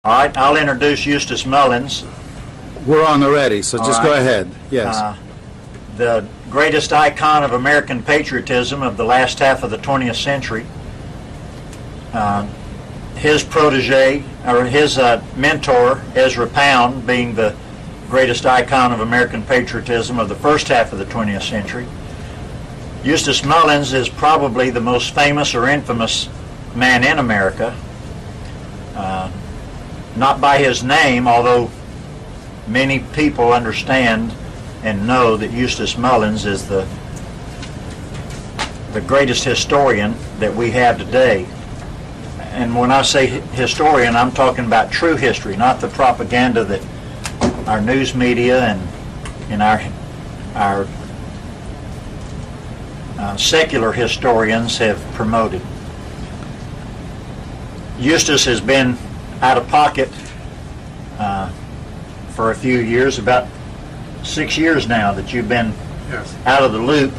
All right, I'll introduce Eustace Mullins, We're on already, so just go ahead. Yes. the greatest icon of American patriotism of the last half of the 20th century. His protege, or his mentor, Ezra Pound, being the greatest icon of American patriotism of the first half of the 20th century. Eustace Mullins is probably the most famous or infamous man in America. Not by his name, although many people understand and know that Eustace Mullins is the greatest historian that we have today. And when I say historian, I'm talking about true history, not the propaganda that our news media and our secular historians have promoted. Eustace has been out of pocket for a few years, about 6 years now that you've been out of the loop.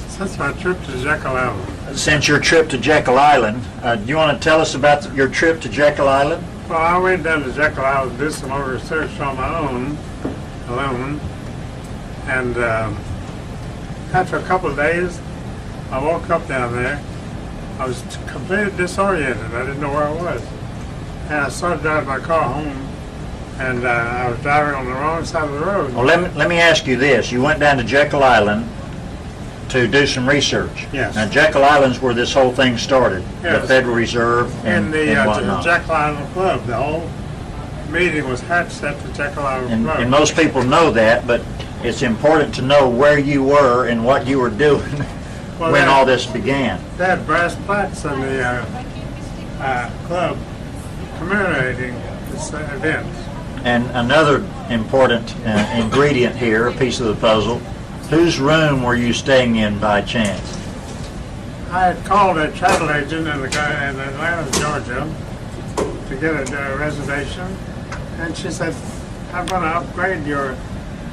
Since my trip to Jekyll Island. Since your trip to Jekyll Island. Do you want to tell us about your trip to Jekyll Island? Well, I went down to Jekyll Island to do some more research on my own, alone, and after a couple of days, I woke up down there. I was completely disoriented. I didn't know where I was. And I started driving my car home, and I was driving on the wrong side of the road. Well, let me ask you this. You went down to Jekyll Island to do some research. Yes. Now, Jekyll Island's where this whole thing started, Yes. the Federal Reserve and whatnot. Jekyll Island Club. The whole meeting was hatched at the Jekyll Island Club. And most people know that, but it's important to know where you were and what you were doing when all this began. They had brass plaques in the club commemorating this event. And another important ingredient here, a piece of the puzzle, whose room were you staying in by chance? I had called a travel agent in Atlanta, Georgia, to get a reservation, and she said, I'm going to upgrade your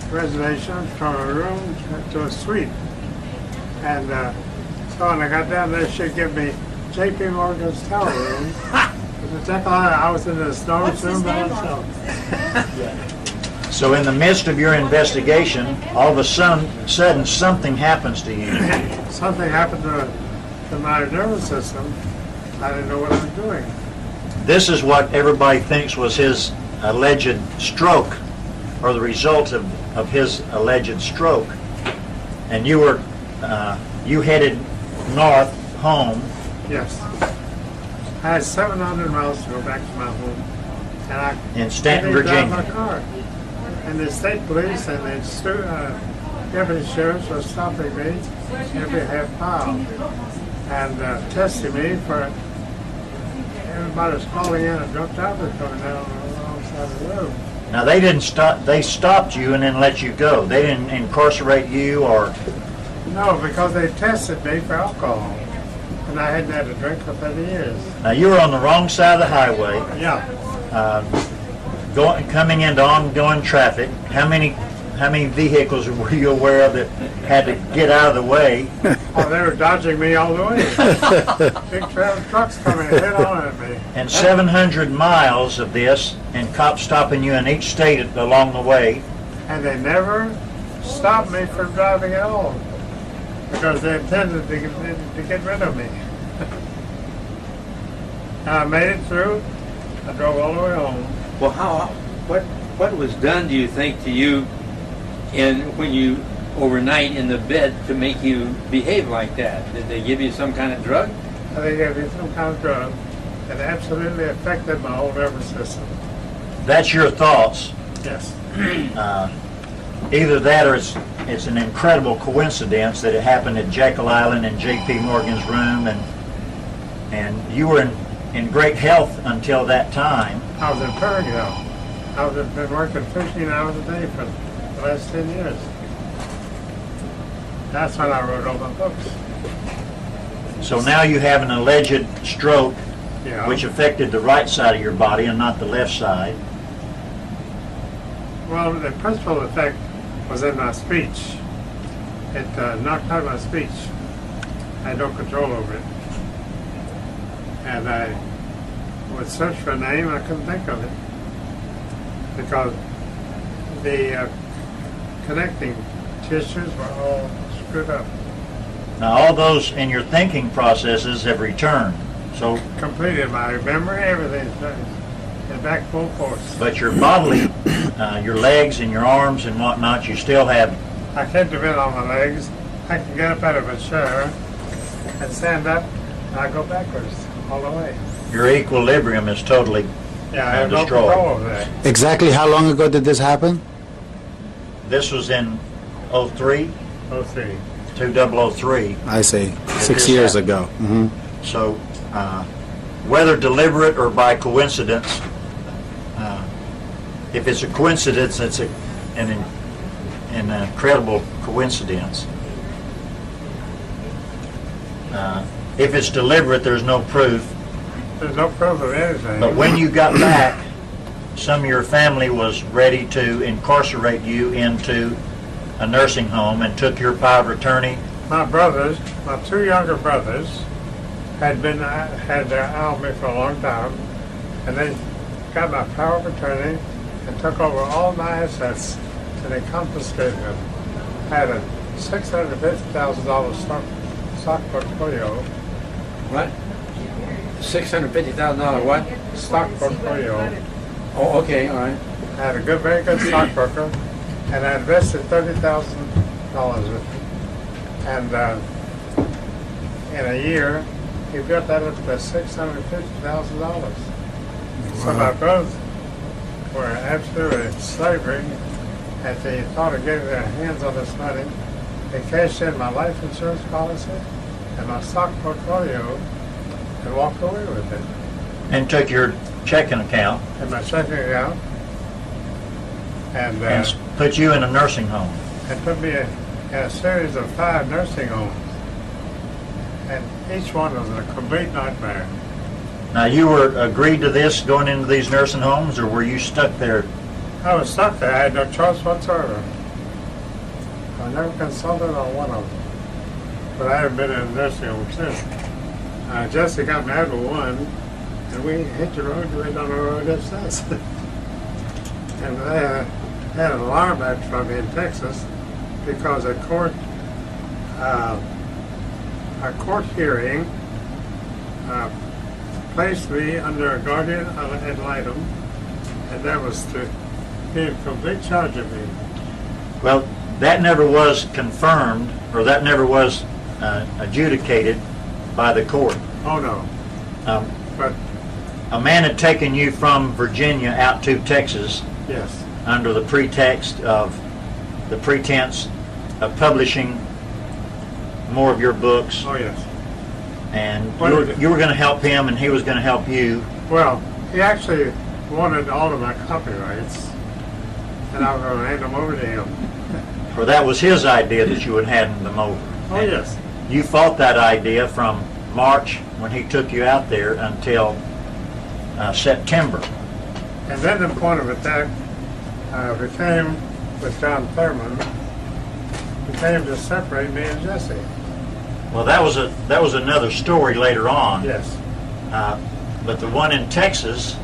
reservation from a room to a suite. And so when I got down there, she'd give me J.P. Morgan's tower room. The Jekyll Island, I was in the storage room by myself. So in the midst of your investigation, all of a sudden something happens to you. Something happened to my nervous system. I didn't know what I was doing. This is what everybody thinks was his alleged stroke, or the result of his alleged stroke. And you were you headed north home. Yes. I had 700 miles to go back to my home, and I in Stanton, drive Virginia. my car. And the state police and the deputy sheriffs were stopping me every half mile and testing me for everybody was calling in a drunk driver coming down on the wrong side of the road. Now they didn't stop. They stopped you and then let you go. They didn't incarcerate you or. No, because they tested me for alcohol, and I hadn't had a drink for 30 years. Now you were on the wrong side of the highway. Yeah. Coming into ongoing traffic. How many vehicles were you aware of that had to get out of the way? Oh, they were dodging me all the way. Big trucks coming head on at me. And 700 miles of this, and cops stopping you in each state along the way. And they never stopped me from driving at all, because they intended to get rid of me. And I made it through. I drove all the way home. Well, what was done, do you think, to you when you overnight in the bed to make you behave like that? Did they give you some kind of drug? They gave me some kind of drug that absolutely affected my whole nervous system. That's your thoughts. Yes. Either that or it's an incredible coincidence that it happened at Jekyll Island in J.P. Morgan's room, and you were in great health until that time. I was in perfect health. I was been working 15 hours a day for the last 10 years. That's when I wrote all my books. So now you have an alleged stroke, Yeah. which affected the right side of your body and not the left side. Well, the principal effect was in my speech. It knocked out my speech. I had no control over it. And I would search for a name, I couldn't think of it. Because the connecting tissues were all screwed up. Now, all those in your thinking processes have returned. So, Completed my memory, everything's back full force. but your bodily, your legs and your arms and whatnot, you still have. I can't depend on my legs. I can get up out of a chair and stand up, and I go backwards all the way. Your equilibrium is totally Yeah, I have no destroyed. control over that. Exactly how long ago did this happen? This was in 03, Oh, see. 2003. I see. It 6 just years happened. ago. Hmm. So, whether deliberate or by coincidence, if it's a coincidence, it's an incredible coincidence. If it's deliberate, there's no proof. There's no proof of anything. But when you got back, some of your family was ready to incarcerate you into a nursing home and took your power of attorney. My brothers, my two younger brothers, had their eye on me for a long time, and they got my power of attorney and took over all my assets, and they confiscated them. I had a $650,000 stock portfolio. What? $650,000 what? Stock portfolio. Oh, okay, all right. I had a very good stockbroker, and I invested $30,000 with him. And in a year, he built that up to $650,000. So my brothers were absolutely in slavery. At the thought of getting their hands on this money, they cashed in my life insurance policy and my stock portfolio and walked away with it. And took your checking account And my checking account. And put you in a nursing home. and put me in a series of 5 nursing homes. And each one was a complete nightmare. Now, you were agreed to this going into these nursing homes, or were you stuck there? I was stuck there. I had no choice whatsoever. I never consulted on one of them. But I haven't been in a nursing home since. Jesse got married with one, and we hit the road, we don't know where it is since. And they had an alarm act from me in Texas because a court hearing placed me under a guardian ad litem, and that was to be in complete charge of me. Well, that never was confirmed, or that never was adjudicated by the court. Oh no, but A man had taken you from Virginia out to Texas yes, under the pretense of publishing more of your books, oh yes. and What is it? you were going to help him, and he was going to help you. Well, he actually wanted all of my copyrights, and I was going to hand them over to him. For that was his idea that you would hand them over. Oh And yes, You fought that idea from March, when he took you out there, until September. and then the point of attack became, with John Thurman, became to separate me and Jesse. Well, that was another story later on. Yes, But the one in Texas,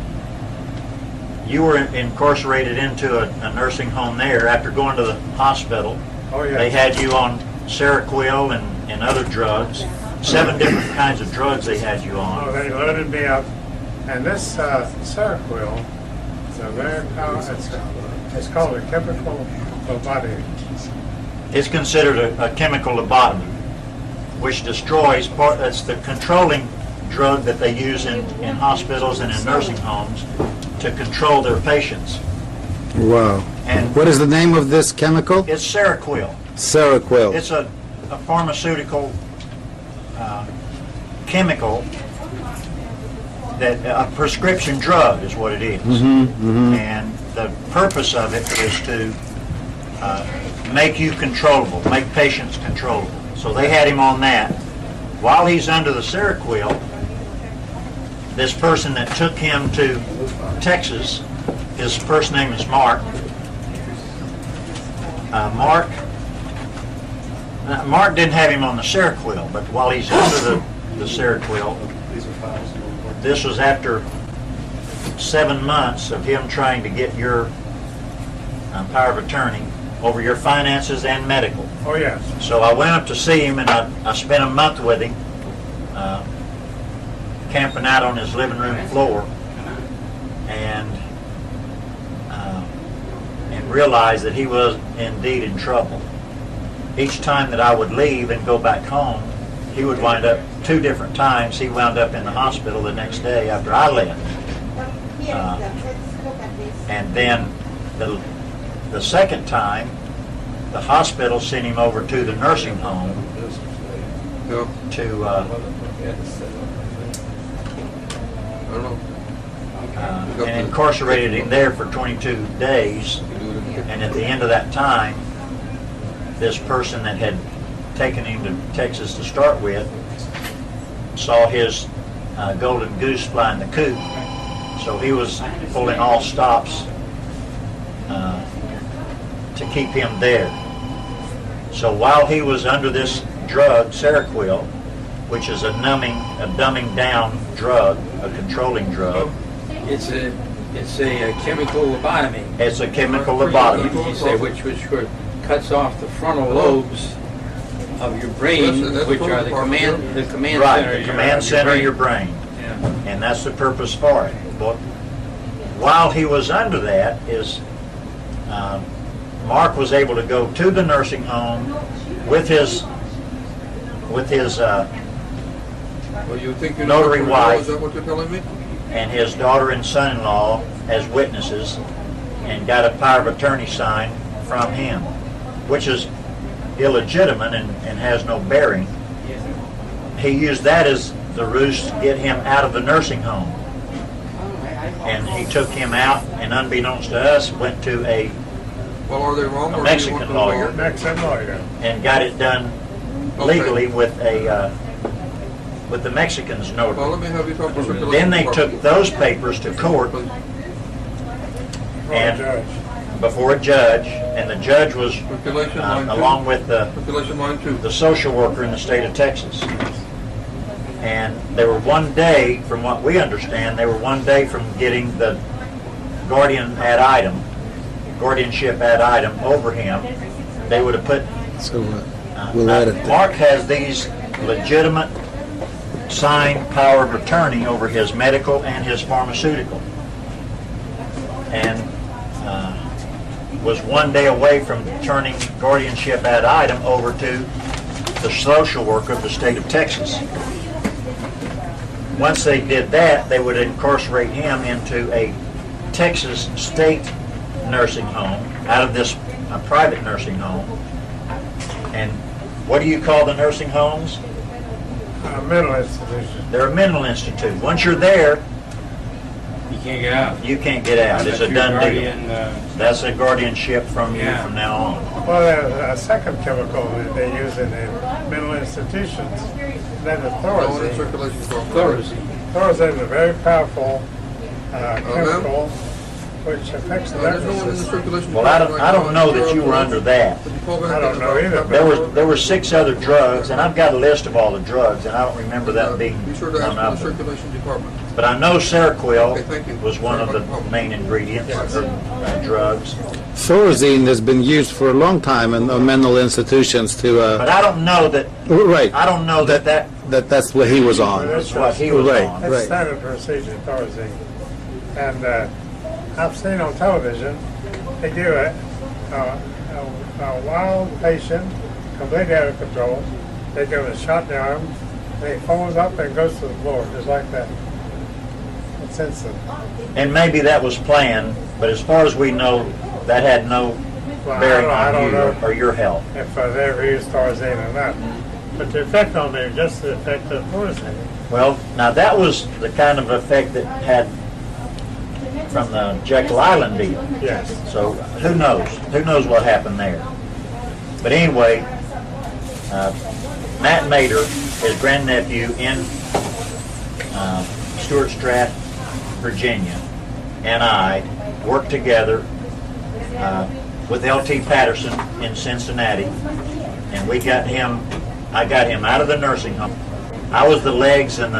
you were incarcerated into a nursing home there after going to the hospital. oh yes. They had you on Seroquel and other drugs. 7 different kinds of drugs they had you Oh, on. they loaded me up, and this Seroquel, it's a very powerful. It's called a chemical lobotomy. It's considered a chemical lobotomy, which destroys part. That's the controlling drug that they use in hospitals and in nursing homes to control their patients. Wow. And What is the name of this chemical? it's Seroquel. Seroquel. It's a pharmaceutical chemical, that a prescription drug is what it is. And the purpose of it is to make you controllable, make patients controllable. So they had him on that. While he's under the Seroquel, this person that took him to Texas, his first name is Mark. Mark didn't have him on the Seroquel, but while he's under the Seroquel, this was after 7 months of him trying to get your power of attorney over your finances and medical. Oh, yes. So I went up to see him, and I spent a month with him, camping out on his living room floor, and realized that he was indeed in trouble. Each time that I would leave and go back home, he would wind up, 2 different times, he wound up in the hospital the next day after I left. And then the second time, the hospital sent him over to the nursing home to and incarcerated him there for 22 days. And at the end of that time, this person that had taken him to Texas to start with saw his golden goose fly in the coop. So he was pulling all stops to keep him there. So while he was under this drug, Seroquel, which is a dumbing down drug, a controlling drug. It's a chemical lobotomy. It's a chemical lobotomy. You say which cuts off the frontal lobes of your brain, which are the command Right, center. the command center of your brain. Yeah. And that's the purpose for it. But while he was under that, Mark was able to go to the nursing home with his notary wife. Is that what you're telling me? And his daughter and son-in-law as witnesses, and got a power of attorney signed from him, which is illegitimate and has no bearing. He used that as the ruse to get him out of the nursing home. And he took him out, and unbeknownst to us, went to a Well, are they wrong? A or Mexican do you want to lawyer. know? Mexican lawyer. and got it done legally with the Mexicans' Well, notary. let me have you talk to the circulation Then they department. took those papers to court For a And- judge. before a judge, and the judge was Circulation line 2. along with the Circulation line 2. social worker in the state of Texas. And they were one day, from what we understand, they were one day from getting the guardianship ad item over him. They would have put, So we'll add it. Mark has these legitimate signed power of attorney over his medical and his pharmaceutical. And was one day away from turning guardianship ad item over to the social worker of the state of Texas. Once they did that, they would incarcerate him into a Texas state nursing home out of this private nursing home. And what do you call the nursing homes? A mental institution. They're a mental institute. Once you're there, You can't get out. you can't get out. It's a Unless done your deal. guardian, That's a guardianship from you Yeah. from now on. Well, there's a second chemical that they use in the mental institutions. That is No one in Thorazine. circulation department. Thorazine. Thorazine is a very powerful chemical which affects the There's no nervous one in the system. circulation Well, department. I don't know that you were under that. I don't know either, but There were 6 other drugs, and I've got a list of all the drugs, and I don't remember that being Be sure to ask one for of the them. circulation department. But I know Seroquel Okay, thank you. was one of the main ingredients or drugs. Thorazine has been used for a long time in mental institutions to, But I don't know that. right, I don't know that that's what he was on. that's what he was Right. on. it's standard procedure, Thorazine. And I've seen on television, they do a wild patient, completely out of control. They give him a shot in the arm, and he falls up and goes to the floor, just like that. It's instant. And maybe that was planned, but as far as we know, that had no Well, bearing I on don't you know or your health. if they ever used Thorazine or not. But the effect on me is just the effect of Thorazine. Well, now that was the kind of effect that had from the Jekyll Island deal. Yes. So who knows? Who knows what happened there? But anyway, Matt Mader, his grandnephew in Stuart Strath, Virginia, and I worked together with L.T. Patterson in Cincinnati, and I got him out of the nursing home. I was the legs and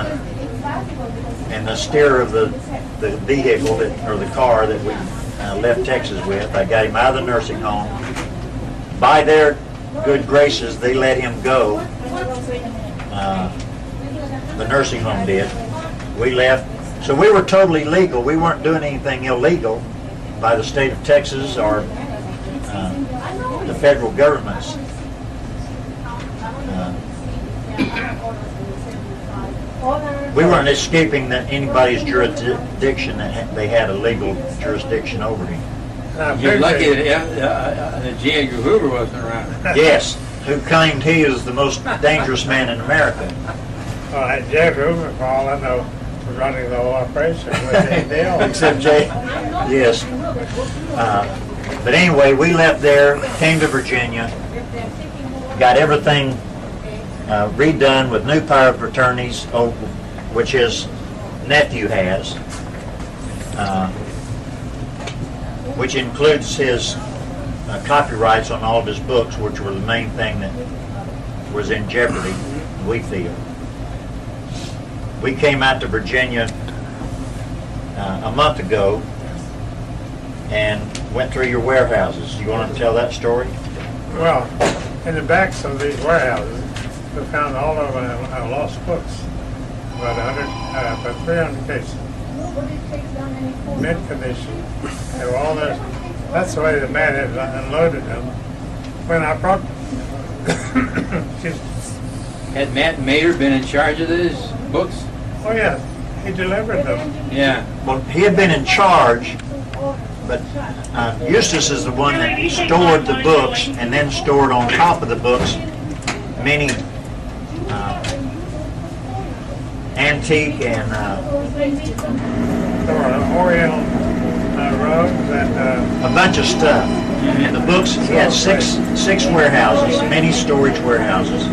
and the steer of the vehicle or the car that we left Texas with. I got him out of the nursing home. By their good graces, they let him go. The nursing home did. We left. So we were totally legal. We weren't doing anything illegal by the state of Texas or the federal governments. We weren't escaping anybody's jurisdiction that they had a legal jurisdiction over him. You're lucky that J. Edgar Hoover wasn't around. Yes, who claimed he was the most dangerous man in America. Well, Jeff Hoover, for all I know, was running the whole operation with Dale. Except Jay, yes. But anyway, we left there, came to Virginia, got everything redone with new power of attorneys, which his nephew has, which includes his copyrights on all of his books, which were the main thing that was in jeopardy, we feel. We came out to Virginia a month ago and went through your warehouses. You want to tell that story? Well, in the backs of these warehouses, we found all of our lost books, about 300 cases, mint condition. They were all there. That's the way the man had unloaded them. When I brought, Had Matt Mayer been in charge of these books? oh yeah, he delivered them. Yeah. Well, he had been in charge, but Eustace is the one that stored the books and then stored on top of the books many antique and There were Oriental rugs and a bunch of stuff. And the books, he had six warehouses, many storage warehouses,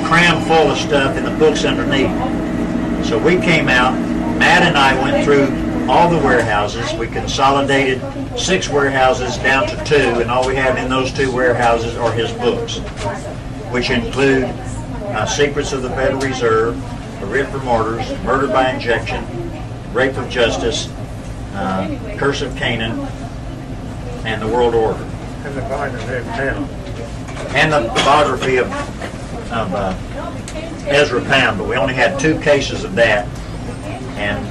crammed full of stuff and the books underneath. So we came out, Matt and I went through all the warehouses. We consolidated 6 warehouses down to 2, and all we have in those 2 warehouses are his books, which include Secrets of the Federal Reserve, A Writ for Martyrs, Murder by Injection, Rape of Justice, Curse of Canaan, and the World Order. the biography of Taylor. And the biography of Ezra Pound, but we only had 2 cases of that, and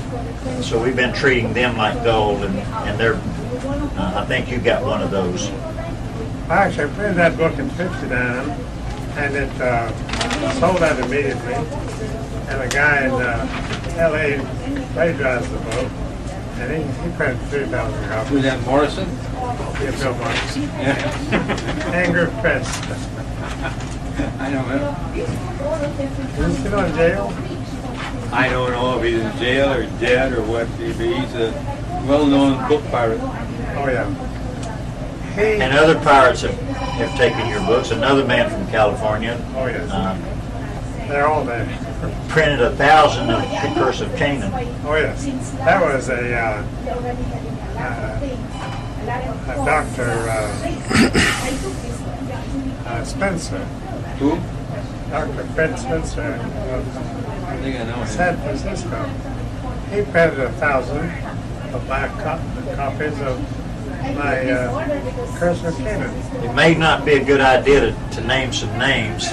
so we've been treating them like gold, and they're, I think you got one of those. I actually printed that book in 59, and it sold out immediately. And a guy in L.A. plagiarized the book, and he printed 3,000 copies. Was that Morrison? Yeah, Bill Morrison. Yeah. Anger Press. I don't know. Is he still in jail? I don't know if he's in jail or dead or what, but he's a well-known book pirate. Oh, yeah. And other pirates have taken your books. Another man from California Oh, yes. They're all there. printed 1,000 of The Curse of Canaan. Oh, yes. That was a Dr. Spencer. Who? Dr. Fred Spencer I think I know of him. San Francisco. He printed 1,000 of my copies of my Curse of Canaan. It may not be a good idea to name some names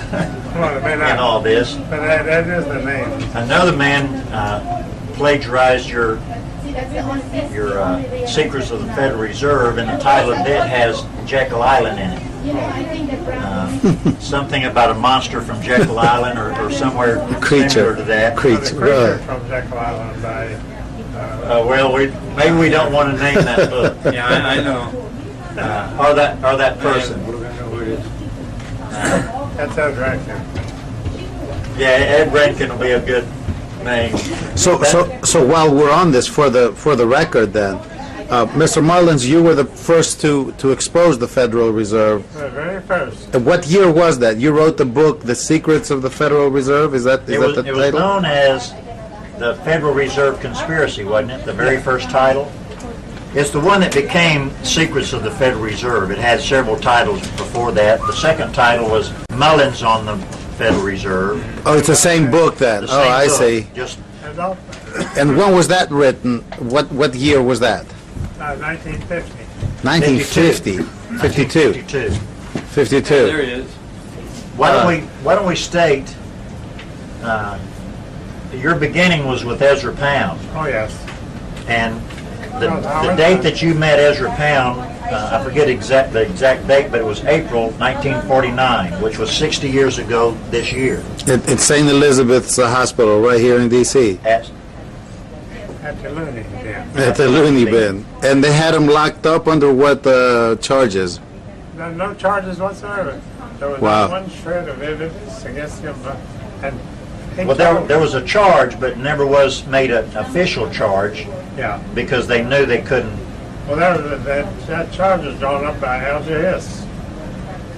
Well, it may not, in all this. but that is the name. Another man plagiarized your Secrets of the Federal Reserve, and the title of it has Jekyll Island in it. Something about a monster from Jekyll Island or somewhere similar to that. The Creature. creature from Jekyll Island by Well, maybe we don't want to name that book Yeah, I know. or that person. We're gonna know who it is. that's Ed Rankin. Yeah, Ed Rankin will be a good name. So while we're on this, for the record, then, Mr. Mullins, you were the first to expose the Federal Reserve. The very first. What year was that? You wrote the book, The Secrets of the Federal Reserve. Is that It was the title? known as the Federal Reserve Conspiracy, wasn't it? The very first title. It's the one that became Secrets of the Federal Reserve. It had several titles before that. The second title was Mullins on the Federal Reserve. Oh, it's the same book then. The Oh, same I book, see. Just And all, And when was that written? What year was that? 1950. 1950. 52. 52. 52. There he is. Why don't we state, your beginning was with Ezra Pound, Oh, yes. and the date that you met Ezra Pound, I forget the exact date, but it was April 1949, which was 60 years ago this year. It's St. Elizabeth's Hospital right here in D.C. At At the Looney Bin. At the Looney Bin. And they had him locked up under what charges? No charges whatsoever. There was Wow. not one shred of evidence against him. And he Well, told- there was a charge, but never was made an official charge Yeah. because they knew they couldn't. Well, that charge was drawn up by LJS.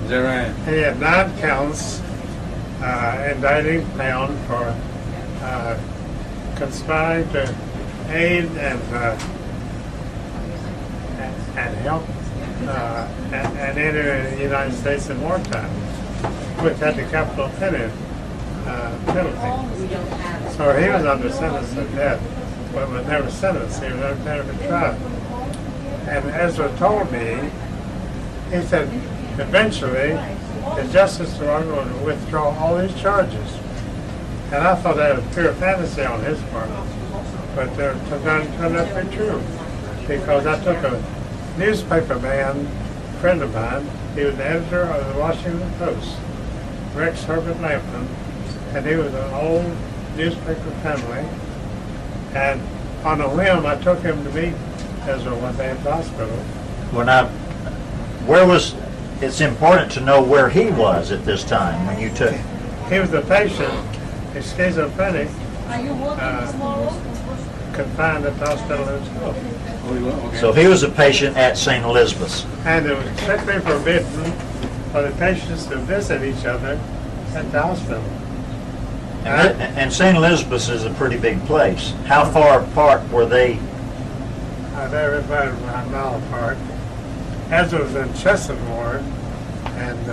Is that right? He had 9 counts indicting Pound for conspiring to aid and help and enter the United States in wartime, which had the capital penalty. So he was under sentence of death, but was never sentenced. He was never tried. And Ezra told me, he said, eventually, the Justice Department would withdraw all these charges. And I thought that was pure fantasy on his part. But it turned out to be true. Because I took a newspaper man, friend of mine, he was the editor of the Washington Post, Rex Herbert Lampton, and he was an old newspaper family. And on a whim, I took him to meet Ezra one day at the hospital. Well, now, it's important to know where he was at this time when you took. He was a patient, a schizophrenic, confined at the hospital himself. Oh, he was? Okay. So he was a patient at St. Elizabeth's. And it was strictly forbidden for the patients to visit each other at the hospital. And St. Elizabeth's is a pretty big place. How far apart were they? They were about a mile apart. Ezra was in Chesson Ward, and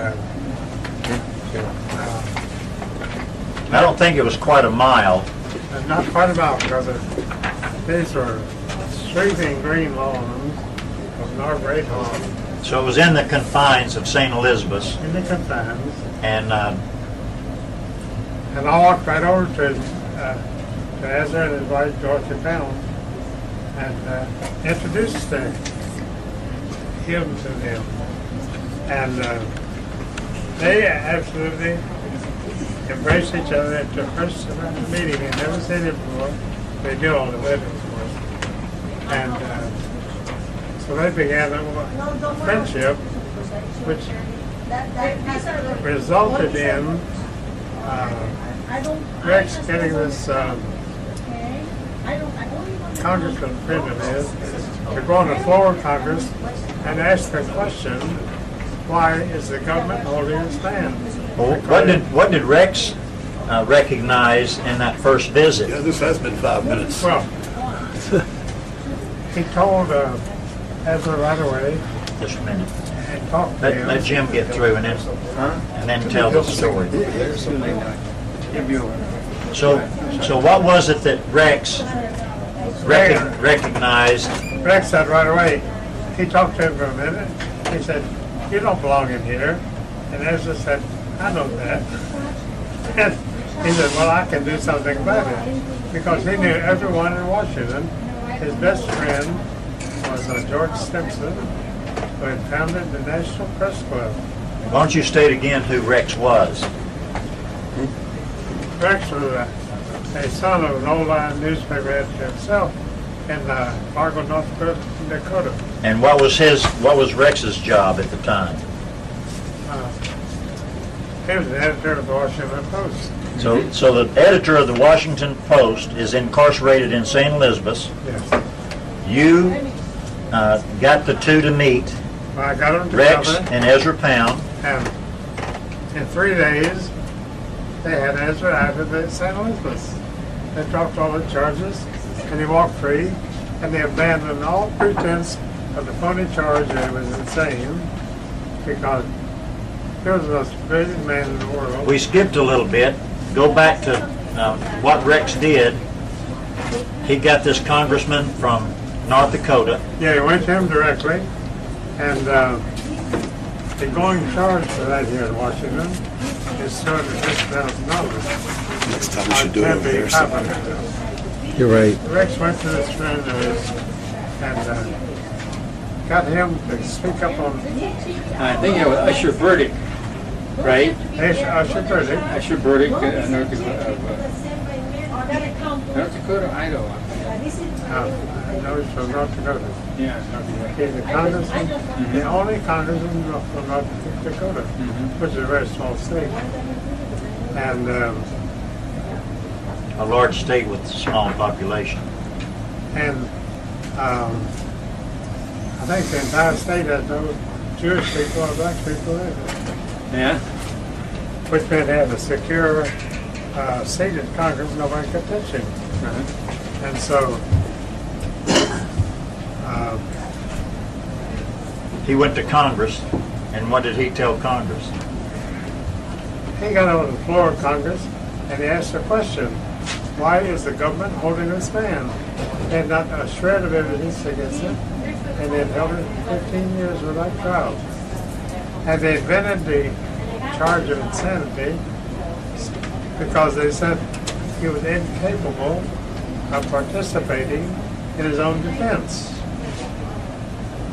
I don't think it was quite a mile. not quite a mile because these were sweeping green lawns of an arborate home So it was in the confines of St. Elizabeth's, in the confines. and And I walked right over to Ezra and his wife, Dorothy Pound, and introduced him to them. And they absolutely embraced each other at the first meeting. They'd never seen him before. They knew all the witnesses. And so they began a friendship, which resulted in Rex getting this congressman friend of his to go on the floor of Congress and ask the question, why is the government holding a stand? what did Rex recognize in that first visit? Yeah, this has been 5 minutes. Well, he told Ezra right away Just a minute. and talked to him. Let Jim get through and then tell the story. So what was it that Rex recognized? Rex said right away, he talked to him for a minute. He said, you don't belong in here. And Ezra said, I know that. And he said, well, I can do something about it. Because he knew everyone in Washington. His best friend was George Stimson, who had founded the National Press Club. Why don't you state again who Rex was? Rex was a son of an old line newspaper editor himself in Fargo, North Dakota. And what was Rex's job at the time? He was the editor of the Washington Post. So the editor of the Washington Post is incarcerated in St. Elizabeth's. Yes. You got the two to meet, Well, I got them Rex together, and Ezra Pound. and in 3 days, they had Ezra out of the St. Elizabeth's. They dropped all the charges, and he walked free, and they abandoned all pretense of the phony charge that he was insane, because he was the most brilliant man in the world. We skipped a little bit. Go back to what Rex did. he got this congressman from North Dakota. Yeah, he went to him directly, and the going charge for that here in Washington is $250,000. Next time we should do it over here. You're right. Rex went to this friend of his and got him to speak up on I think it was Usher Burdick, right? Usher Burdick. Usher Burdick, North Dakota, North Dakota, Idaho. No, he's from North Dakota. Yeah, North Dakota. He's a congressman, the only congressman from North Dakota, which is a very small state. And A large state with a small population. I think the entire state has no Jewish people or black people in it, Yeah? which meant they had a secure seat in Congress, nobody could touch him. And so He went to Congress, and what did he tell Congress? he got on the floor of Congress and he asked a question: why is the government holding this man? They had not a shred of evidence against him, and they had held him for 15 years without trial. And they invented the charge of insanity because they said he was incapable of participating in his own defense.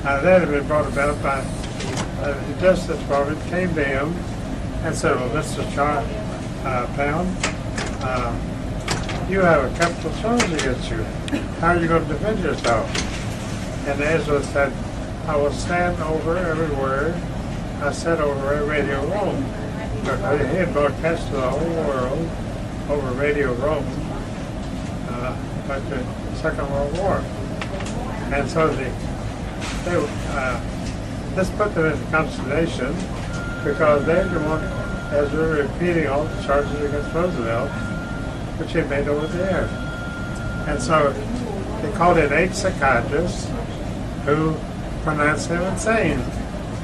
That had been brought about by the Justice Department came to him and said, well, Mr. Pound, you have a capital charge against you. How are you going to defend yourself? And Ezra said, I will stand over every word I said over Radio Rome. He had broadcast to the whole world over Radio Rome about the Second World War. And so this put them in consternation because they didn't want Ezra repeating all the charges against Roosevelt, which he made over the air. And so they called in 8 psychiatrists who pronounced him insane,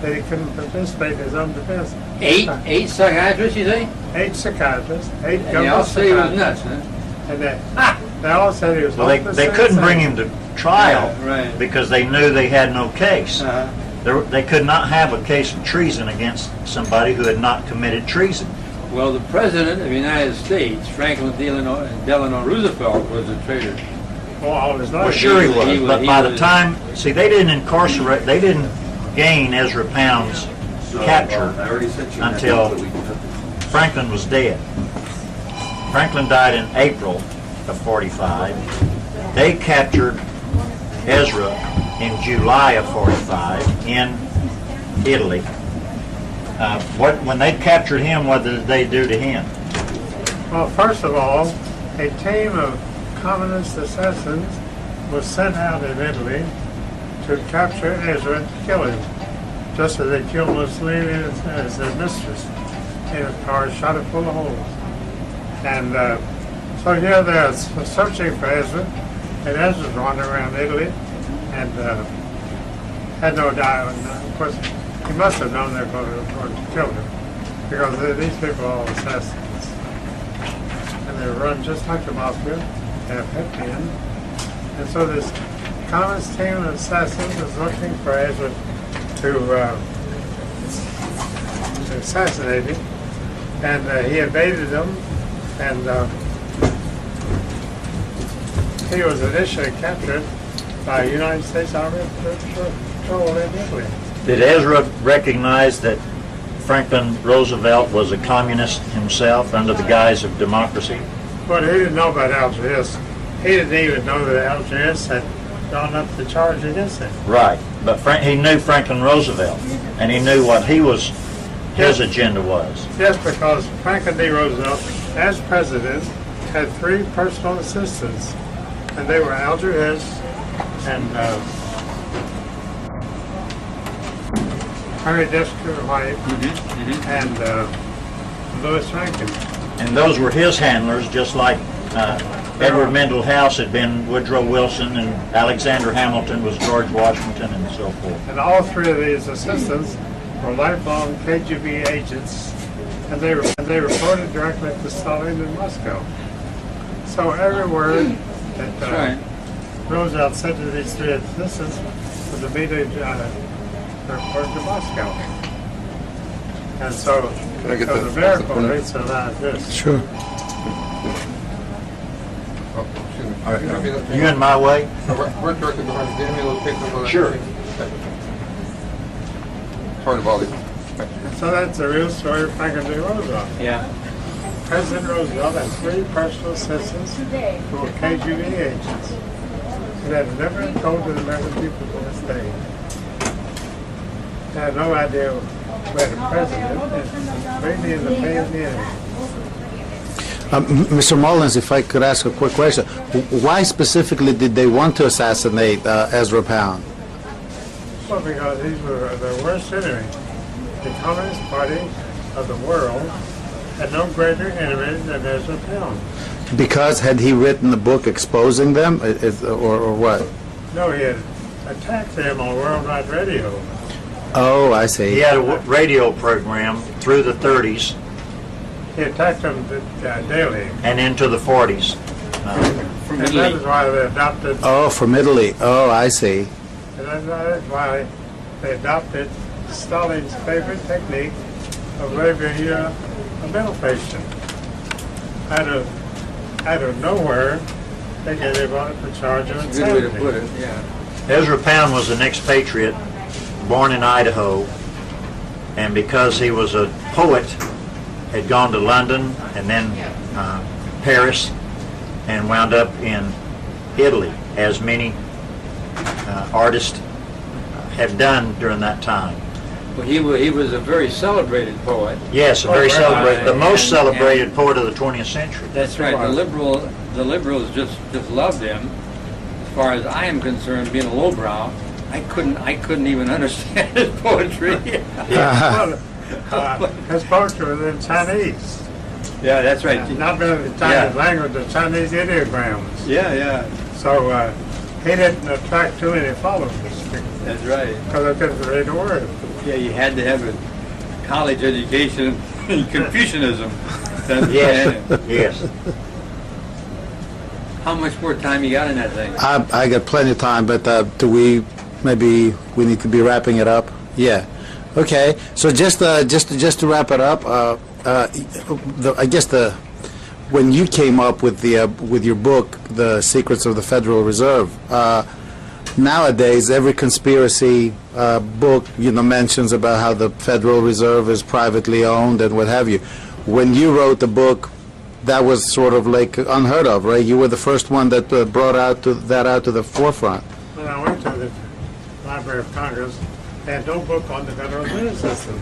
that he couldn't participate in his own defense. Eight psychiatrists, you say? 8 psychiatrists, 8 And they all government say he was psychiatrists. nuts, huh? And they all said he was Well, hopeless they and couldn't insane. bring him to trial Yeah, right. because they knew they had no case. Uh-huh. They could not have a case of treason against somebody who had not committed treason. Well, the President of the United States, Franklin Delano Roosevelt, was a traitor. Well, all his life. Well, sure he was, he but was- by the time, see, they didn't gain Ezra Pound's capture until Franklin was dead. Franklin died in April of 45. They captured Ezra in July of 45 in Italy. When they captured him, what did they do to him? Well, first of all, a team of communist assassins was sent out in Italy to capture Ezra and kill him, just as they killed Mussolini as their mistress in a car, shot it full of holes. And so here they're searching for Ezra, and Ezra's wandering around Italy and had no doubt. Of course, he must have known they were going to kill him because these people are all assassins. And they run just like the mafia. They have hit men. And so this communist team of assassins was looking for Ezra to assassinate him. And he evaded them. And he was initially captured by United States Army Patrol in Italy. Did Ezra recognize that Franklin Roosevelt was a communist himself under the guise of democracy? But he didn't know about Algiers. He didn't even know that Algiers had drawn up the charge against him. Right, but he knew Franklin Roosevelt, and he knew what his agenda was. Yes, because Franklin D. Roosevelt, as president, had 3 personal assistants, and they were Algiers and Harry Dexter White and Louis Rankin. And those were his handlers, just like Edward Mendel House had been Woodrow Wilson, and Alexander Hamilton was George Washington, and so forth. And all 3 of these assistants were lifelong KGB agents, and they reported directly to Stalin in Moscow. So every word that That's right. Roosevelt sent to these three assistants with the meeting report to Moscow. And so Can I get it was a the- miracle the- they survived this. Sure. Oh, excuse me. All right, Can you give me that- You in my way? We're directed behind, can you give me those papers on that? Sure. Sorry to bother you. So that's the real story of Franklin D. Roosevelt. Yeah. President Roosevelt had three personal assistants who were KGB agents. And had never been told to the American people to this day. They had no idea where the president and maybe in the pay of the enemy. Mr. Mullins, if I could ask a quick question. Why specifically did they want to assassinate Ezra Pound? Well, because these were the worst enemy. The Communist Party of the world had no greater enemy than Ezra Pound. Because had he written a book exposing them, or what? No, he had attacked them on worldwide radio. Oh, I He see. had a radio program through the 30s He attacked them daily. and into the 40s. From And that Italy. is why they adopted, Oh, from Italy. Oh, I see. and that is why they adopted Stalin's favorite technique of leaving a mental patient. Out of nowhere, they get him on for charge of That's a good way to insanity. put it, yeah. Ezra Pound was an expatriate, born in Idaho, and because he was a poet, had gone to London and then Paris, and wound up in Italy, as many artists have done during that time. Well, he was a very celebrated poet. Yes, a very right. celebrated, the most And- celebrated poet of the 20th century. That's right. The liberals just loved him. As far as I am concerned, being a lowbrow, I couldn't even understand his poetry. Well, his poetry was in Chinese. Yeah, that's right. Not really the Chinese language, the Chinese ideograms. Yeah, So he didn't attract too many followers that's right. because they couldn't read a word. Yeah, you had to have a college education in Confucianism. to understand Yes, it. yes. How much more time you got in that thing? I got plenty of time, but maybe we need to be wrapping it up? Yeah. Okay. So just to wrap it up, I guess when you came up with your book, The Secrets of the Federal Reserve, nowadays every conspiracy book mentions about how the Federal Reserve is privately owned and what have you. When you wrote the book, that was sort of like unheard of, right? You were the first one that brought that out to the forefront. When I went to the Library of Congress, they had no book on the Federal Reserve System.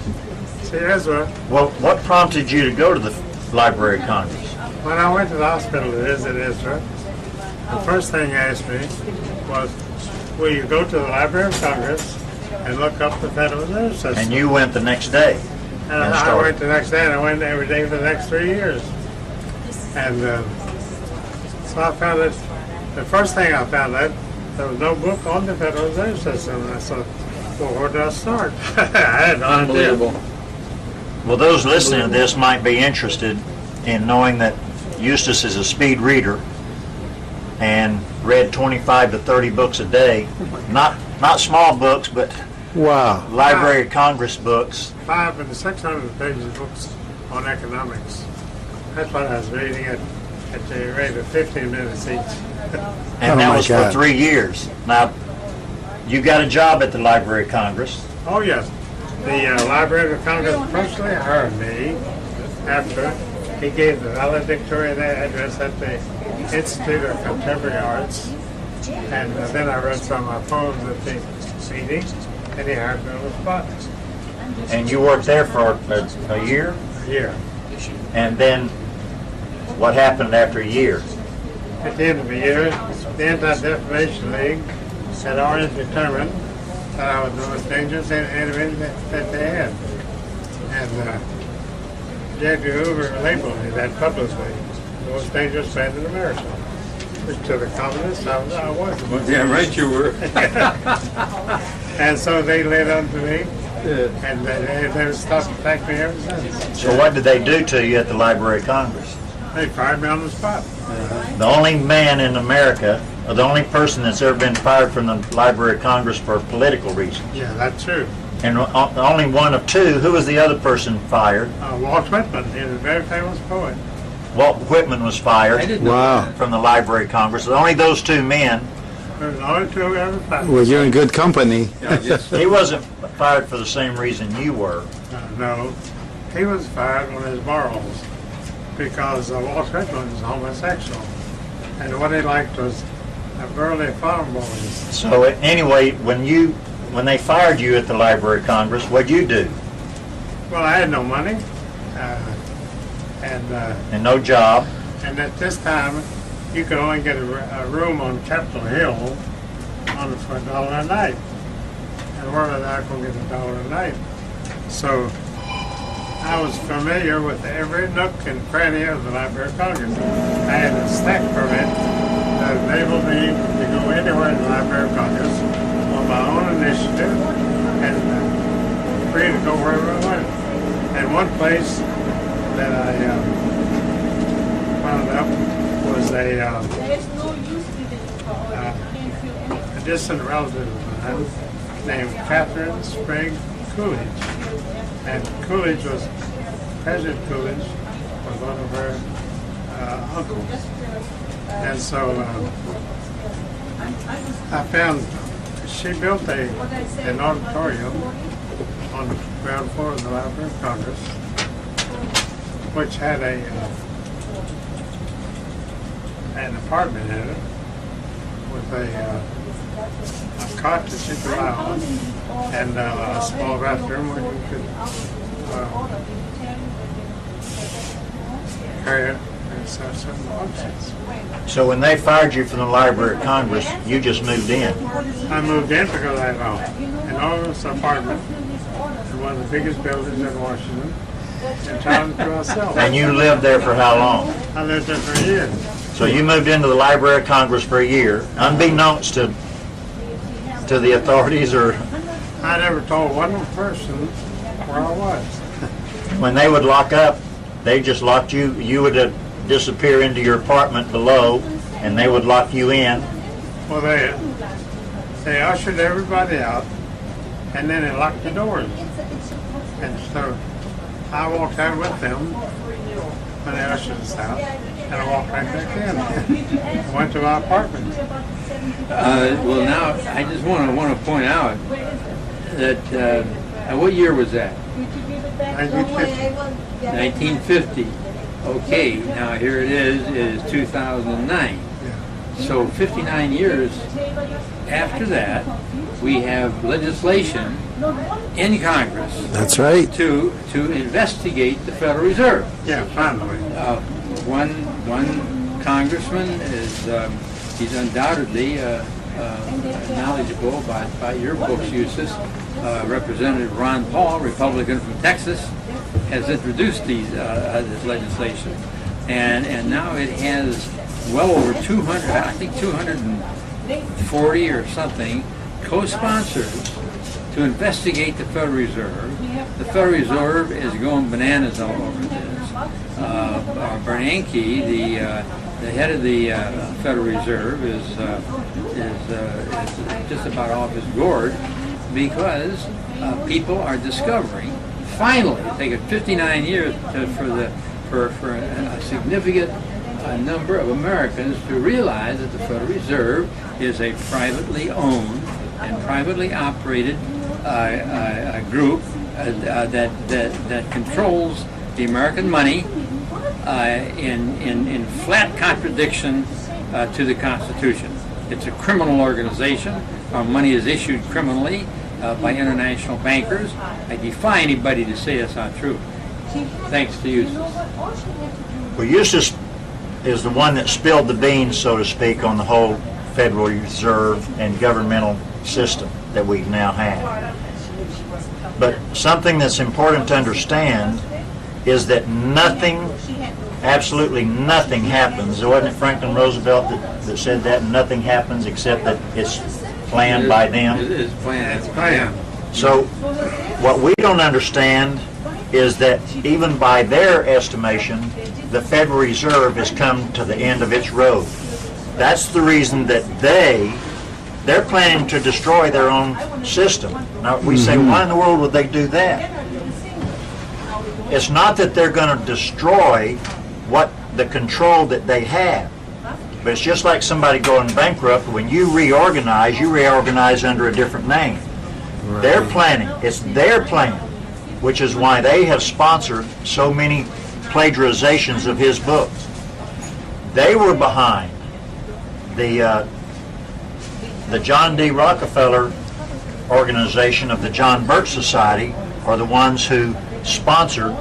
See, Ezra, Well, what prompted you to go to the Library of Congress? when I went to the hospital to visit Ezra, the first thing he asked me was, will you go to the Library of Congress and look up the Federal Reserve System? And you went the next day. And and I started. went the next day, and I went every day for the next 3 years. And so I found it, the first thing I found out, there was no book on the Federal Reserve System. And I thought, well, where do I start? I had no idea. Unbelievable. Well, those listening to this might be interested in knowing that Eustace is a speed reader and read 25 to 30 books a day. Not small books, but Wow. Library of Congress books. 500 and 600 pages of books on economics. That's what I was reading at the rate of 15 minutes each. And Oh, that my was God. for 3 years. Now, you got a job at the Library of Congress. Oh, yes. The Library of Congress personally hired me after he gave the valedictorian address at the Institute of Contemporary Arts. And then I read some of my poems at the meeting, and he hired me on the spot. And you worked there for a year? A year. And then what happened after a year? At the end of the year, the Anti-Defamation League had already determined that I was the most dangerous enemy that they had. And J.P. Hoover labeled me that publicly, the most dangerous man in America. Which to the communists, I was the most Damn right you were. And so they laid on to me, and they've stopped attacking me ever since. So what did they do to you at the Library of Congress? They fired me on the spot. The only man in America, or the only person that's ever been fired from the Library of Congress for political reasons. Yeah, that's true. And only one of two. Who was the other person fired? Walt Whitman, he was a very famous poet. Walt Whitman was I fired didn't know Wow. that. from the Library of Congress. Only those two men. There was only two ever fired. Well, you're in good company. Yeah, just, He wasn't fired for the same reason you were. No, he was fired on his morals because Walt Whitman was homosexual. And what he liked was burly farm boys. So anyway, when they fired you at the Library of Congress, what'd you do? Well, I had no money. And no job. And at this time, you could only get a room on Capitol Hill for $1 a night. And where was I going to get $1 a night? So I was familiar with every nook and cranny of the Library of Congress. I had a snack permit that enabled me to go anywhere in the Library of Congress on my own initiative and free to go wherever I wanted. And one place that I wound up was a distant relative of mine named Catherine Sprague Coolidge. And Coolidge President Coolidge was one of her uncles. And so I found she built an auditorium on the ground floor of the Library of Congress, which had an apartment in it with a cot that you could lie on and a small bathroom where you could carry it and serve certain functions. So when they fired you from the Library of Congress, you just moved in. I moved in because I had an enormous apartment in one of the biggest buildings in Washington, entirely to myself. And you lived there for how long? I lived there for years. So you moved into the Library of Congress for a year, unbeknownst to the authorities, or I never told one person where I was. when they would lock up, they just locked you. You would disappear into your apartment below, and they would lock you in. Well, they ushered everybody out, and then they locked the doors. And so I walked out with them when they ushered us out, and I walked right back in. I went to my apartment. well, now I just want to point out that what year was that? 1950. Okay, now here it is 2009. So 59 years after that, we have legislation in Congress That's right. to investigate the Federal Reserve. Yeah, finally. One congressman is he's undoubtedly knowledgeable about your books, Eustace. Representative Ron Paul, Republican from Texas, has introduced this legislation, and now it has well over 200, I think 240 or something, co-sponsors to investigate the Federal Reserve. The Federal Reserve is going bananas all over this. Bernanke, the head of the Federal Reserve, is just about off his gourd because people are discovering, finally, it's taken 59 years for a significant number of Americans to realize that the Federal Reserve is a privately owned and privately operated group that controls the American money in flat contradiction to the Constitution. It's a criminal organization. Our money is issued criminally by international bankers. I defy anybody to say it's not true. Thanks to Eustace. Well, Eustace is the one that spilled the beans, so to speak, on the whole Federal Reserve and governmental system that we now have. But something that's important to understand is that nothing, absolutely nothing happens. Wasn't it Franklin Roosevelt that said that? Nothing happens except that it's planned by them. It's planned. It's planned. So what we don't understand is that even by their estimation, the Federal Reserve has come to the end of its road. That's the reason that they're planning to destroy their own system. Now, we say, why in the world would they do that? It's not that they're going to destroy the control that they have. But it's just like somebody going bankrupt. When you reorganize under a different name. Right. They're planning. It's their plan, which is why they have sponsored so many plagiarizations of his books. They were behind the John D. Rockefeller organization of the John Birch Society are the ones who sponsored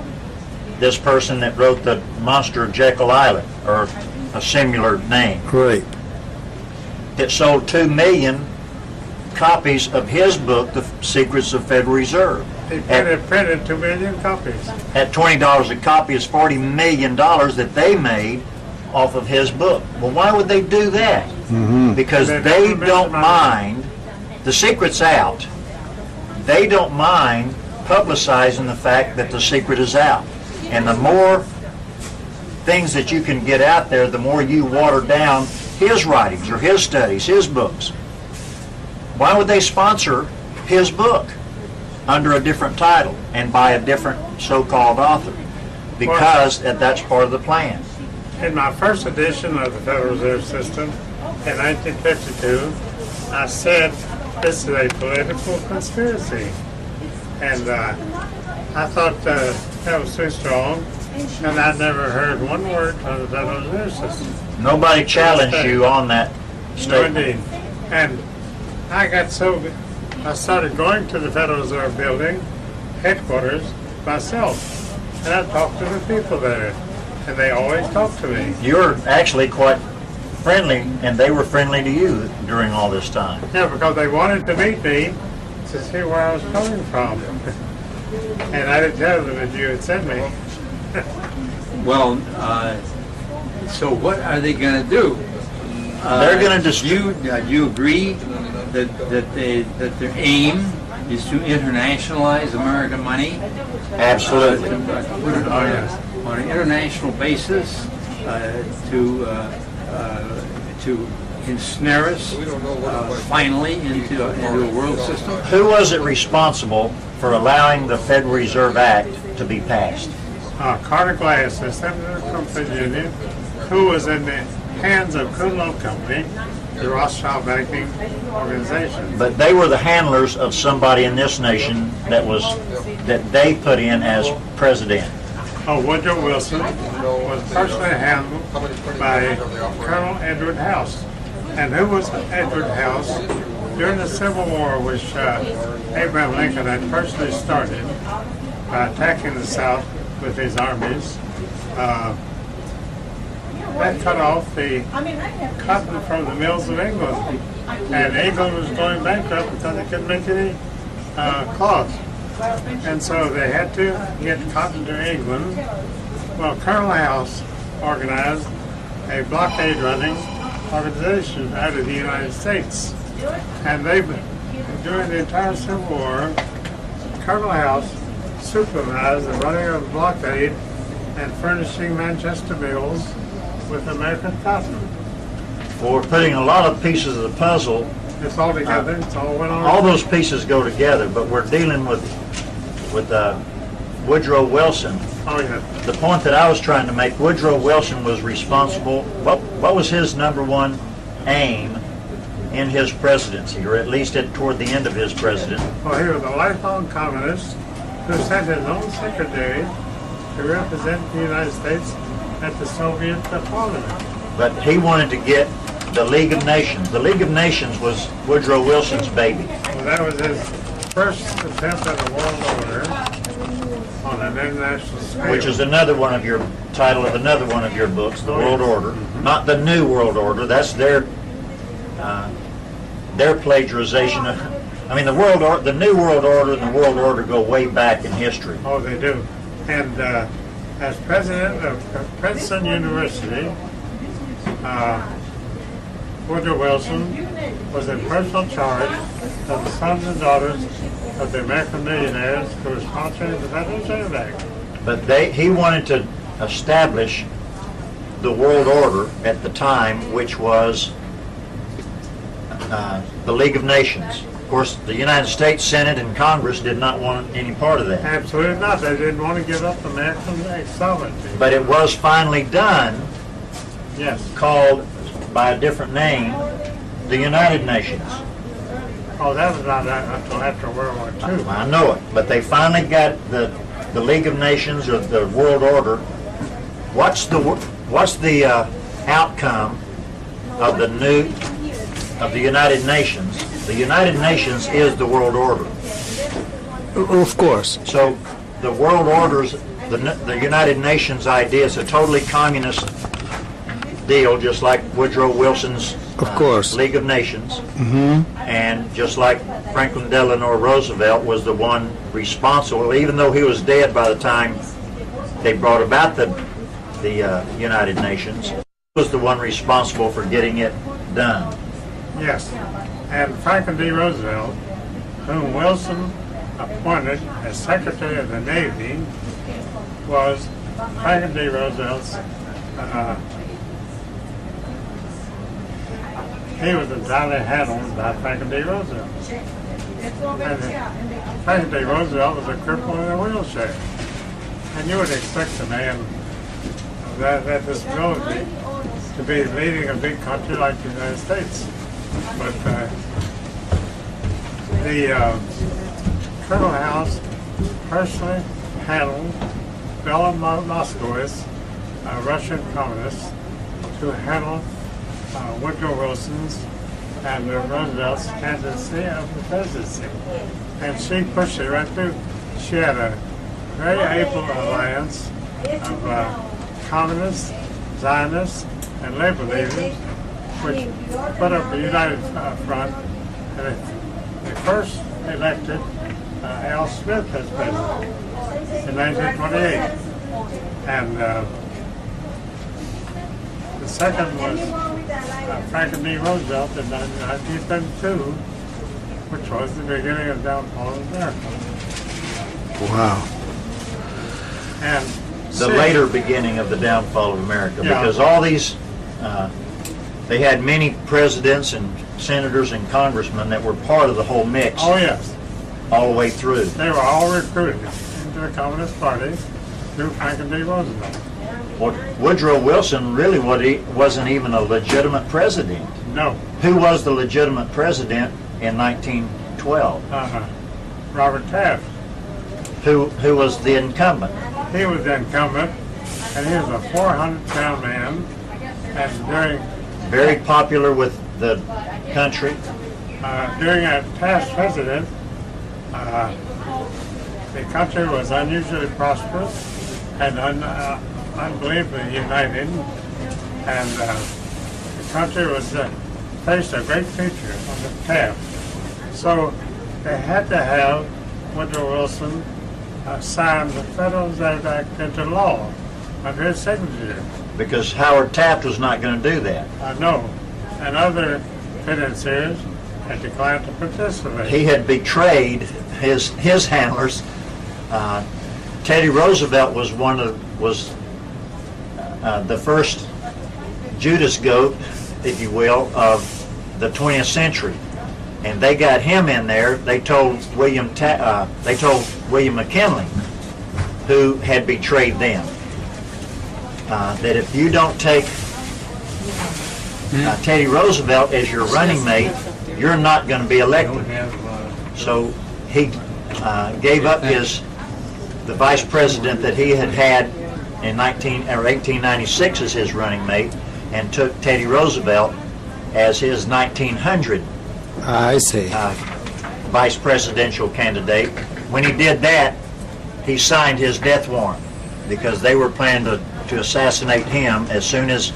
this person that wrote the Monster of Jekyll Island, or a similar name. Right. It sold 2 million copies of his book, The Secrets of Federal Reserve. He printed 2 million copies. At $20 a copy is $40 million that they made off of his book. Well, why would they do that? Because they don't mind, the secret's out. They don't mind publicizing the fact that the secret is out. And the more things that you can get out there, the more you water down his writings or his studies, his books. Why would they sponsor his book under a different title and by a different so-called author? Because that's part of the plan. In my first edition of the Federal Reserve System in 1952, I said this is a political conspiracy. And I thought that was too strong, and I never heard one word from the Federal Reserve System. Nobody challenged you on that No, statement. indeed. And I started going to the Federal Reserve Building headquarters myself, and I talked to the people there, and they always talked to me. You're actually quite friendly, and they were friendly to you during all this time. Yeah, because they wanted to meet me to see where I was coming from. And I didn't tell them that you had sent me. Well, so what are they going to do? They're going to Do you agree that their aim is to internationalize American money? Absolutely. Put it on an international basis to ensnare us finally into a world system? Who was it responsible for allowing the Federal Reserve Act to be passed? Carter Glass, the Senator from Virginia, who was in the hands of Kudlow Company, the Rothschild banking organization. But they were the handlers of somebody in this nation that they put in as president. Woodrow Wilson was personally handled by Colonel Edward House. And who was Edward House? During the Civil War, which Abraham Lincoln had personally started by attacking the South with his armies, that cut off the cotton from the mills of England. And England was going bankrupt because they couldn't make any cloth. And so they had to get cotton to England. Well, Colonel House organized a blockade running organization out of the United States. And during the entire Civil War, Colonel House supervised the running of the blockade and furnishing Manchester mills with American cotton. Well, we're putting a lot of pieces of the puzzle. It's all together, it's all went on. All those pieces go together, but we're dealing with Woodrow Wilson. Oh, yeah. The point that I was trying to make, Woodrow Wilson was responsible. What was his number one aim in his presidency, or at least toward the end of his presidency? Well, he was a lifelong communist who sent his own secretary to represent the United States at the Soviet Parliament. But he wanted to get the League of Nations. The League of Nations was Woodrow Wilson's baby. Well, that was his first attempt at a world order on an international scale. Which is another one of your title of another one of your books, The World Order. Not the New World Order. That's their plagiarization of. I mean, the New World Order and the World Order go way back in history. Oh, they do. And as president of Princeton University, Woodrow Wilson was in personal charge of the sons and daughters of the American millionaires who were sponsoring the Federal Reserve Act. But he wanted to establish the world order at the time, which was the League of Nations. Of course, the United States Senate and Congress did not want any part of that. Absolutely not. They didn't want to give up American sovereignty. But it was finally done, Yes. called by a different name, the United Nations. Oh, that was not until after World War II. I know it, but they finally got the League of Nations, or the world order. What's the outcome of the United Nations? The United Nations is the world order. Of course. So the world orders, the United Nations idea is a totally communist deal, just like Woodrow Wilson's Of course. League of Nations, and just like Franklin Delano Roosevelt was the one responsible, even though he was dead by the time they brought about the United Nations, he was the one responsible for getting it done. Yes. And Franklin D. Roosevelt, whom Wilson appointed as Secretary of the Navy, was Franklin D. Roosevelt's he was entirely handled by Franklin D. Roosevelt. And Franklin D. Roosevelt was a cripple in a wheelchair. And you would expect a man of that disability to be leading a big country like the United States. But the Colonel House personally handled Bela Moskowitz, a Russian communist, to handle Woodrow Wilson's and Roosevelt's candidacy of the presidency. And she pushed it right through. She had a very able alliance of communists, Zionists, and labor leaders, which put up a united front. And they first elected Al Smith as president in 1928. And the second was Franklin D. Roosevelt in 1932, which was the beginning of the downfall of America. Wow. And The later beginning of the downfall of America, Yeah. because all these, they had many presidents and senators and congressmen that were part of the whole mix oh yes, all the way through. they were all recruited into the Communist Party through Franklin D. Roosevelt. Well, Woodrow Wilson really wasn't even a legitimate president. No, Who was the legitimate president in 1912? Robert Taft. Who was the incumbent? He was the incumbent, and he was a 400-pound man. And Very popular with the country. during a Taft president, the country was unusually prosperous and unbelievably united, and the country was faced a great future under Taft. So they had to have Woodrow Wilson sign the Federal Reserve Act into law under his signature. Because Howard Taft was not going to do that. No, and other financiers had declined to participate. He had betrayed his handlers. Teddy Roosevelt was the first Judas goat, if you will, of the 20th century, and they got him in there. They told William McKinley, who had betrayed them, that if you don't take Teddy Roosevelt as your running mate, you're not going to be elected. So he gave up the vice president that he had in 1896 as his running mate, and took Teddy Roosevelt as his 1900 I see. vice presidential candidate. When he did that, he signed his death warrant, because they were planning to assassinate him as soon as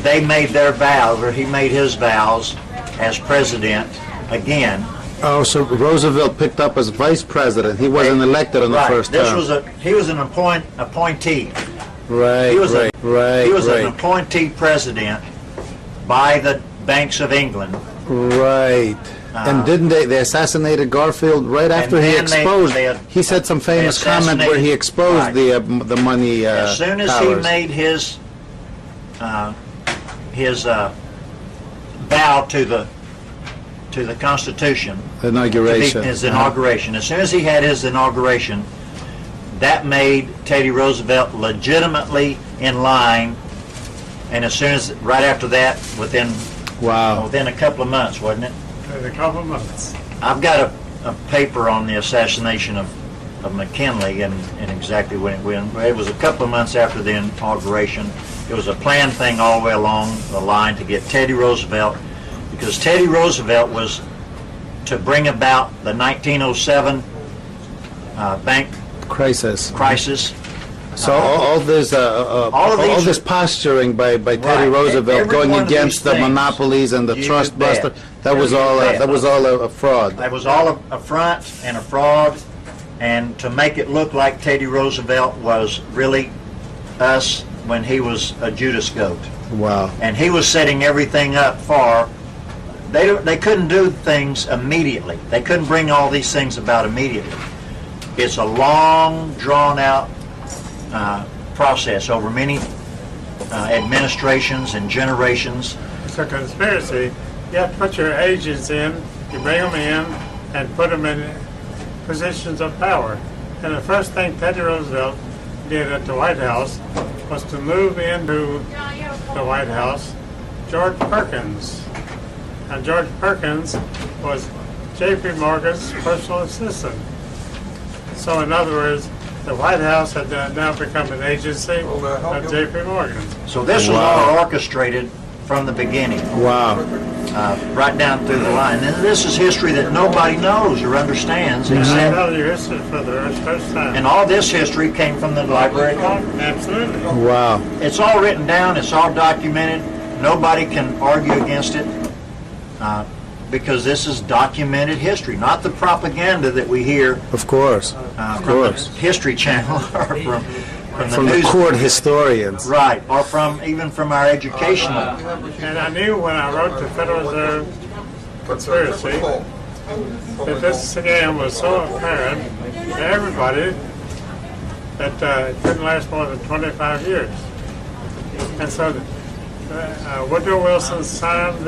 they made their vows, or he made his vows as president again. Oh, so Roosevelt picked up as vice president. He wasn't elected in the Right. first This term. was he was an appointee. Right, He was right, right, He was an right, appointee president by the banks of England. right. And didn't they assassinated Garfield right after he then they- exposed? they had- He said some famous they comment where he assassinated- exposed right. the money As soon as he powers. made his vow to the Constitution, Inauguration. his inauguration. As soon as he had his inauguration, that made Teddy Roosevelt legitimately in line. And as soon as, right after that, within Wow. a couple of months, wasn't it? In a couple of months. I've got a paper on the assassination of McKinley and exactly when it went. It was a couple of months after the inauguration. It was a planned thing all the way along the line to get Teddy Roosevelt, because Teddy Roosevelt was to bring about the 1907 bank Crisis. crisis. So all this all these this are- posturing by Teddy Right. Roosevelt Every going one of against these the things, monopolies and the you trust bet. buster, that was all bet. a fraud. That was all a front and a fraud, and to make it look like Teddy Roosevelt was really us when he was a Judas goat. Wow. And he was setting everything up for, they couldn't do things immediately. They couldn't bring all these things about immediately. It's a long, drawn-out process over many administrations and generations. It's a conspiracy. You have to put your agents in, you bring them in, and put them in positions of power. And the first thing Teddy Roosevelt did at the White House was to move into the White House George Perkins. And George Perkins was J.P. Morgan's personal assistant. So in other words, the White House had now become an agency of J.P. Morgan. So this was all orchestrated from the beginning, Wow. right down through the line. And this is history that nobody knows or understands, And I except, tell you history for the first time. and all this history came from the Library of Congress. Absolutely. Wow. It's all written down, it's all documented. Nobody can argue against it because this is documented history, not the propaganda that we hear Of course. from course. the History Channel or from the From the news. court historians. Right, or even from our educational. And I knew when I wrote the Federal Reserve conspiracy that this scam was so apparent to everybody that it couldn't last more than 25 years. And so Woodrow Wilson signed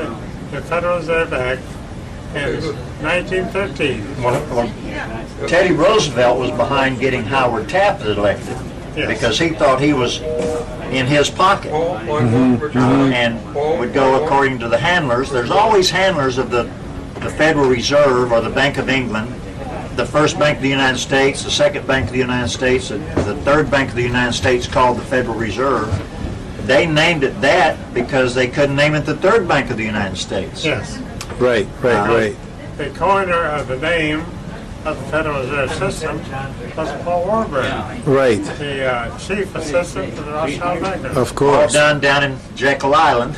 the Federal Reserve Act in 1913. Teddy Roosevelt was behind getting Howard Taft elected Yes. because he thought he was in his pocket and would go according to the handlers. There's always handlers of the Federal Reserve or the Bank of England, the first Bank of the United States, the second Bank of the United States, the third Bank of the United States called the Federal Reserve. They named it that because they couldn't name it the third Bank of the United States. Yes. Right, right. The coiner of the name of the Federal Reserve System was Paul Warburg, Right. the chief assistant to the Rothschild bankers. Of All course. done down in Jekyll Island,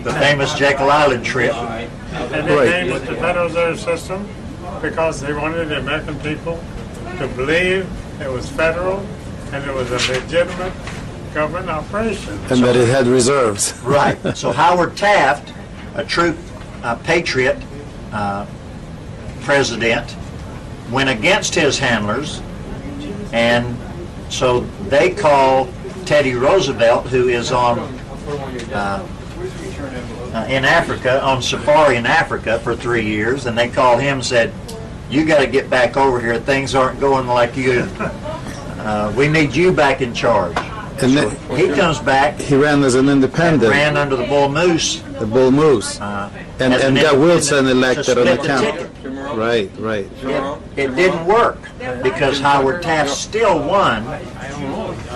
the famous Jekyll Island trip. And they Right. named it the Federal Reserve System because they wanted the American people to believe it was federal and it was a legitimate government operation. And that it had reserves. Right. So Howard Taft, a true patriot president, went against his handlers, and so they call Teddy Roosevelt, who is on in Africa, on safari in Africa for 3 years, and they called him and said, "You got to get back over here. Things aren't going like you. We need you back in charge." And So then he comes back he ran as an and independent, ran under the Bull Moose. the Bull Moose, and as an got Wilson independent elected to on the split the count. ticket. Right, right. It didn't work because Howard Taft still won.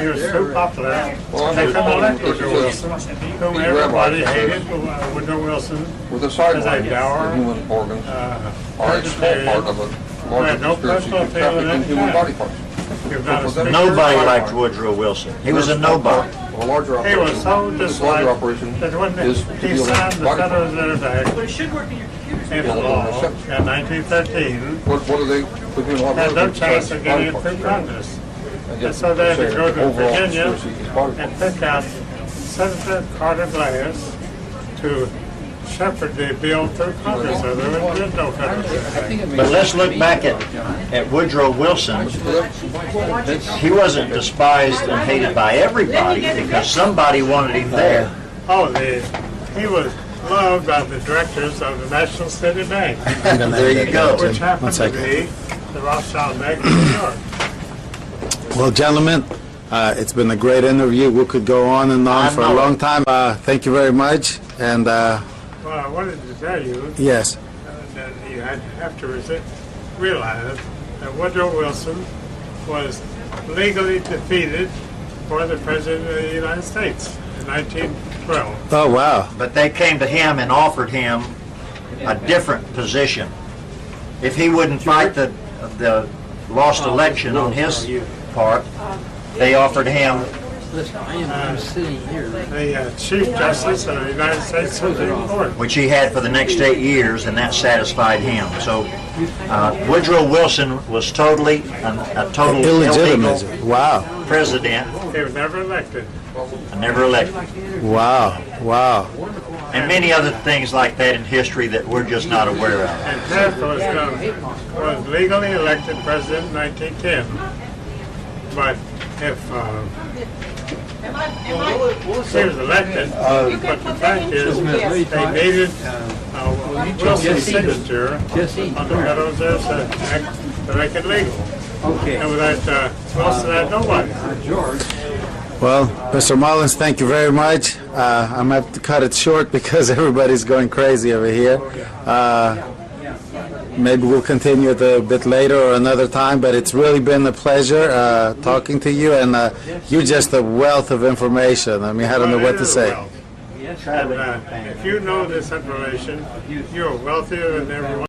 He was so popular, they couldn't elect Woodrow Wilson, whom everybody hated. Woodrow Wilson With the as a sideline, dour, the human organs are a small vegetarian. part of a larger had no conspiracy personal to feeling traffic in at human the body time. parts. He was not a speaker. Nobody liked Woodrow Wilson. He was a nobody. A larger He operation. was so This larger disliked operation that when is to he deal with signed the body Federal parts. Reserve Act into law in 1913, What are they? Between what had no are they- chance of getting it body through parts. Congress. And so they had to go to Overall Virginia conspiracy is part of and pick out Senator Carter Glass to shepherd the bill through Congress. So there was no federal thing. But let's look back at Woodrow Wilson. He wasn't despised and hated by everybody because somebody wanted him there. Oh, he was loved by the directors of the National City Bank, There you go. which happened One to second. be the Rothschild Bank in New York. Well, gentlemen, it's been a great interview. We could go on and on I for a know. long time. Thank you very much. And Well, I wanted to tell you yes, that you have to realize that Woodrow Wilson was legally defeated for the President of the United States in 1912. oh wow, But they came to him and offered him a different position. If he wouldn't fight the lost election on his part, they offered him Listen, I'm sitting here. The Chief Justice of the United States Supreme Court. which he had for the next 8 years, and that satisfied him. So Woodrow Wilson was totally a total illegitimate. illegal Wow, president He was never elected. and never elected. wow, wow. And many other things like that in history that we're just not aware of. And Taft was legally elected president in 1910. But if he was elected, but the fact is they needed Wilson's signature on the Federal Reserve Act to make it legal. Okay. And without Wilson had nobody. George. Well, Mr. Mullins, thank you very much. I'm going to have to cut it short because everybody's going crazy over here. Maybe we'll continue it a bit later or another time, but it's really been a pleasure talking to you, and you're just a wealth of information. I mean, I don't know what to say. And if you know this information, you're wealthier than everyone.